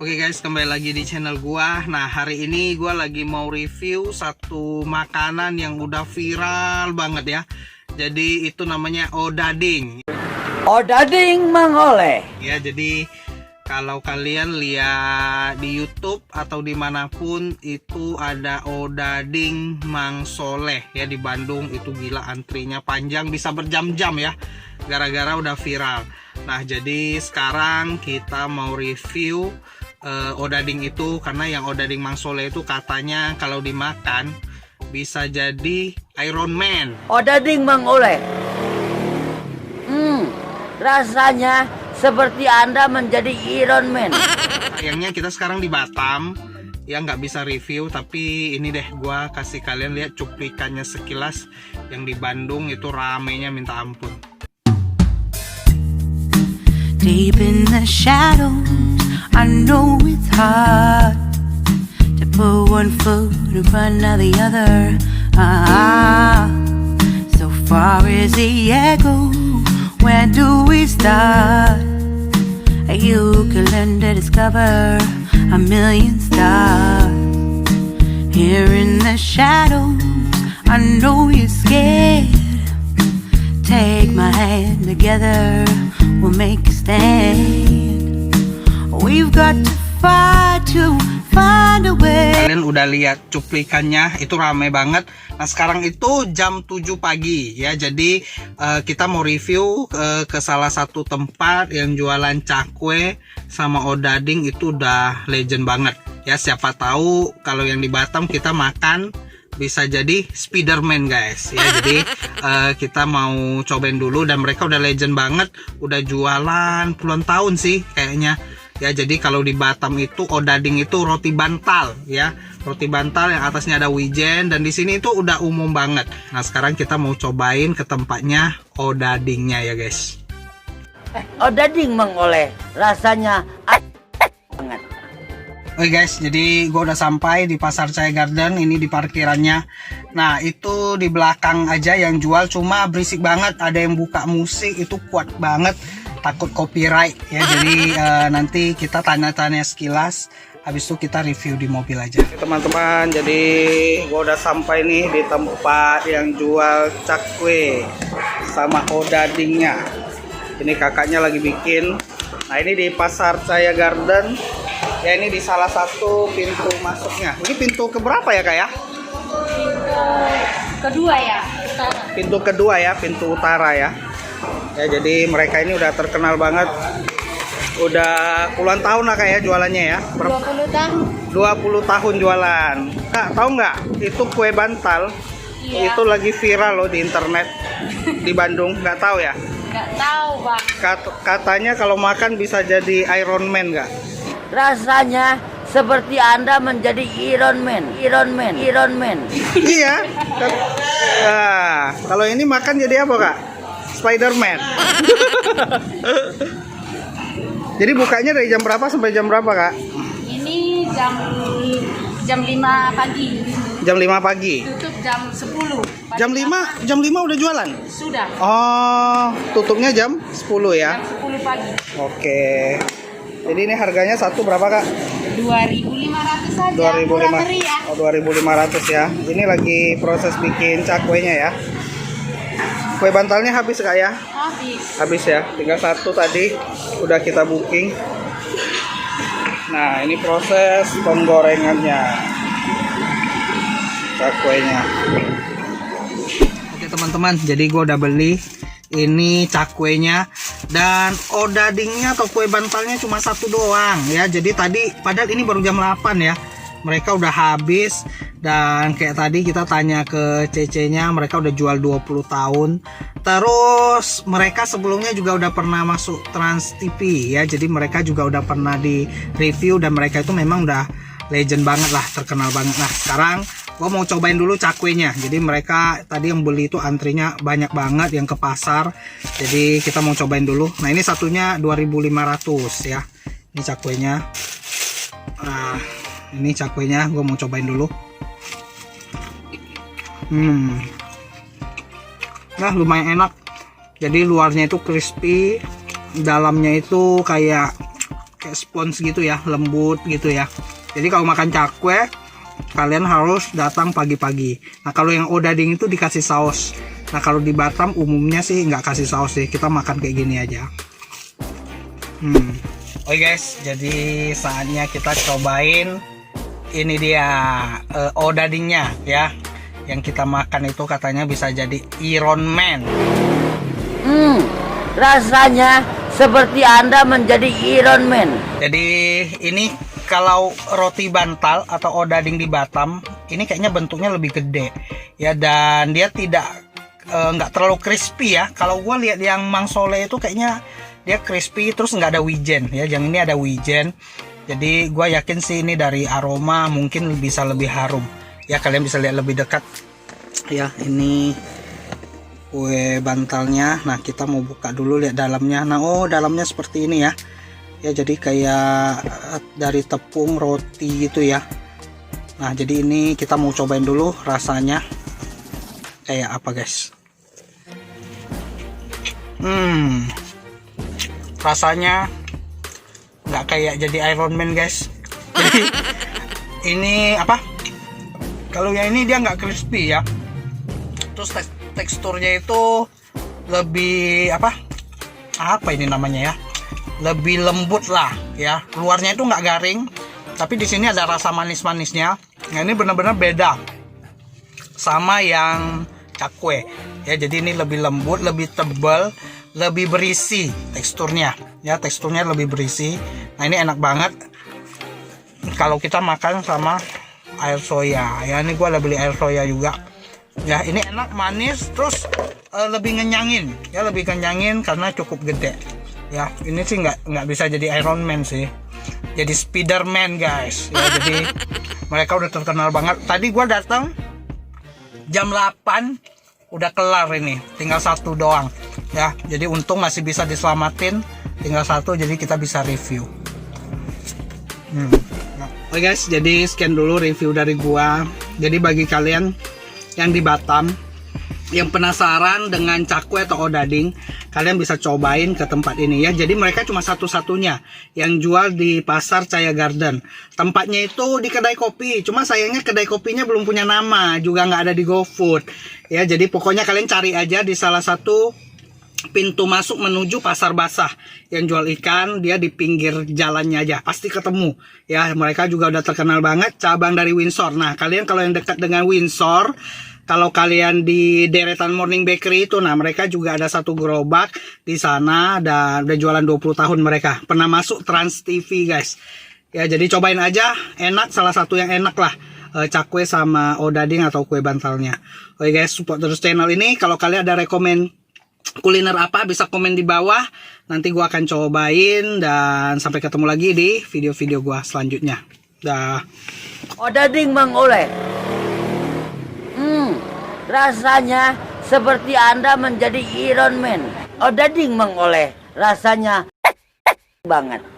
Oke guys, kembali lagi di channel gua. Nah, hari ini gua lagi mau review satu makanan yang udah viral banget ya. Jadi itu namanya odading. Odading Mang Oleh. Ya, jadi kalau kalian lihat di YouTube atau dimanapun itu ada odading Mang Soleh ya, di Bandung. Itu gila, antrinya panjang, bisa berjam-jam ya, gara-gara udah viral. Nah, jadi sekarang kita mau review odading itu, karena yang odading Mang Soleh itu katanya kalau dimakan bisa jadi Iron Man. Odading Mang Oleh. Rasanya seperti Anda menjadi Iron Man. Sayangnya kita sekarang di Batam ya, nggak bisa review, tapi ini deh gua kasih kalian lihat cuplikannya sekilas. Yang di Bandung itu ramenya minta ampun. Deep in the shadows, I know it's hard to put one foot in front of the other. So far as the echo, where do we start? You can learn to discover a million stars. Here in the shadows, I know you're scared. Take my hand, together we'll make a stand. We've got to fight to find a way. Kalian udah lihat cuplikannya, itu ramai banget. Nah, sekarang itu jam 7 pagi ya. Jadi kita mau review ke salah satu tempat yang jualan cakwe sama odading. Itu udah legend banget ya. Siapa tahu kalau yang di Batam kita makan bisa jadi Spiderman guys ya. Jadi kita mau cobain dulu, dan mereka udah legend banget, udah jualan puluhan tahun sih kayaknya ya. Jadi kalau di Batam itu odading itu roti bantal ya, roti bantal yang atasnya ada wijen, dan di sini itu udah umum banget. Nah, sekarang kita mau cobain ke tempatnya odadingnya ya guys. Odading Mang Oleh. Rasanya banget. Oke guys, jadi gue udah sampai di Pasar Cahaya Garden, ini di parkirannya. Nah, itu di belakang aja yang jual, cuma berisik banget, ada yang buka musik, itu kuat banget, takut copyright ya. Jadi nanti kita tanya-tanya sekilas, habis itu kita review di mobil aja. Teman-teman, jadi gue udah sampai nih di tempat yang jual cakwe sama odadingnya. Ini kakaknya lagi bikin. Nah, ini di Pasar Cahaya Garden. Ya, ini di salah satu pintu masuknya. Ini pintu keberapa ya kak ya? Pintu kedua ya, utara. Pintu kedua ya, pintu utara ya. Ya, jadi mereka ini udah terkenal banget. Udah puluhan tahun lah kak ya jualannya ya. 20 tahun. 20 tahun jualan. Kak, tahu nggak? Itu kue bantal. Iya. Itu lagi viral loh di internet di Bandung. Nggak tahu ya? Nggak tahu bang. Katanya kalau makan bisa jadi Iron Man nggak? Rasanya seperti Anda menjadi Iron Man. Iron Man. Iron Man. Iya. Nah, kalau ini makan jadi apa kak? Spiderman. Jadi bukanya dari jam berapa sampai jam berapa kak? Ini jam 5 pagi. Jam 5 pagi. Tutup jam 10. Jam 5 udah jualan? Sudah. Oh, tutupnya jam 10 ya? Jam 10 pagi. Oke. Jadi ini harganya satu berapa kak? 2.500 saja. Murah meriah. Oh, 2.500 ya. Ini lagi proses bikin cakwenya ya. Kue bantalnya habis kak ya? Habis ya. Tinggal satu tadi udah kita booking. Nah, ini proses penggorengannya cakwenya. Oke teman-teman, jadi gue udah beli ini cakwenya, dan odadingnya atau kue bantalnya cuma satu doang ya. Jadi tadi, padahal ini baru jam 8 ya, mereka udah habis. Dan kayak tadi kita tanya ke cece-nya, mereka udah jual 20 tahun. Terus mereka sebelumnya juga udah pernah masuk Trans TV ya, jadi mereka juga udah pernah di review, dan mereka itu memang udah legend banget lah, terkenal banget. Nah, sekarang gua mau cobain dulu cakwenya. Jadi mereka tadi yang beli itu antrinya banyak banget yang ke pasar. Jadi kita mau cobain dulu. Nah, ini satunya 2.500 ya. Ini cakwenya. Nah, ini cakwenya gua mau cobain dulu. Nah, lumayan enak. Jadi luarnya itu crispy, dalamnya itu kayak kayak spons gitu ya, lembut gitu ya. Jadi kalau makan cakwe kalian harus datang pagi-pagi. Nah kalau yang odading itu dikasih saus. Nah kalau di Batam umumnya sih nggak kasih saus sih, kita makan kayak gini aja. Oke guys, jadi saatnya kita cobain. Ini dia odadingnya ya. Yang kita makan itu katanya bisa jadi Iron Man. Rasanya seperti Anda menjadi Iron Man. Jadi ini kalau roti bantal atau odading di Batam, ini kayaknya bentuknya lebih gede ya, dan dia tidak nggak terlalu crispy ya. Kalau gua lihat yang Mang Soleh itu kayaknya dia crispy terus nggak ada wijen ya. Yang ini ada wijen. Jadi gua yakin sih ini dari aroma mungkin bisa lebih harum. Ya kalian bisa lihat lebih dekat. Ya ini kue bantalnya. Nah kita mau buka dulu lihat dalamnya. Nah oh dalamnya seperti ini ya. Ya jadi kayak dari tepung roti gitu ya. Nah jadi ini kita mau cobain dulu rasanya kayak apa guys. Rasanya nggak kayak jadi Iron Man guys. Jadi ini apa, kalau yang ini dia nggak crispy ya, terus teksturnya itu lebih apa ini namanya ya, lebih lembut lah ya. Luarnya itu nggak garing, tapi di sini ada rasa manis-manisnya. Nah ini benar-benar beda sama yang cakwe ya. Jadi ini lebih lembut, lebih tebal, lebih berisi teksturnya ya. Teksturnya lebih berisi. Nah ini enak banget kalau kita makan sama air soya ya. Ini gua beli air soya juga ya. Ini enak, manis, terus lebih ngenyangin ya, lebih kenyangin karena cukup gede ya. Ini sih nggak bisa jadi Iron Man sih, jadi Spiderman guys ya. Jadi mereka udah terkenal banget. Tadi gua datang jam 8 udah kelar, ini tinggal satu doang ya. Jadi untung masih bisa diselamatin, tinggal satu, jadi kita bisa review. Oke guys, jadi sekian dulu review dari gua. Jadi bagi kalian yang di Batam yang penasaran dengan cakwe atau odading, kalian bisa cobain ke tempat ini ya. Jadi mereka cuma satu-satunya yang jual di Pasar Cahaya Garden. Tempatnya itu di kedai kopi, cuma sayangnya kedai kopinya belum punya nama, juga nggak ada di GoFood ya. Jadi pokoknya kalian cari aja di salah satu pintu masuk menuju Pasar Basah yang jual ikan. Dia di pinggir jalannya aja, pasti ketemu ya. Mereka juga udah terkenal banget, cabang dari Windsor. Nah kalian kalau yang dekat dengan Windsor, kalau kalian di deretan Morning Bakery itu, nah mereka juga ada satu gerobak di sana, dan udah jualan 20 tahun mereka. Pernah masuk Trans TV guys ya. Jadi cobain aja, enak, salah satu yang enak lah cakwe sama odading atau kue bantalnya. Oke guys, support terus channel ini. Kalau kalian ada rekomen kuliner apa, bisa komen di bawah, nanti gua akan cobain. Dan sampai ketemu lagi di video-video gua selanjutnya. Dah. Odading Mang Oleh. Rasanya seperti Anda menjadi Iron Man. Odading Mang Oleh. Rasanya banget.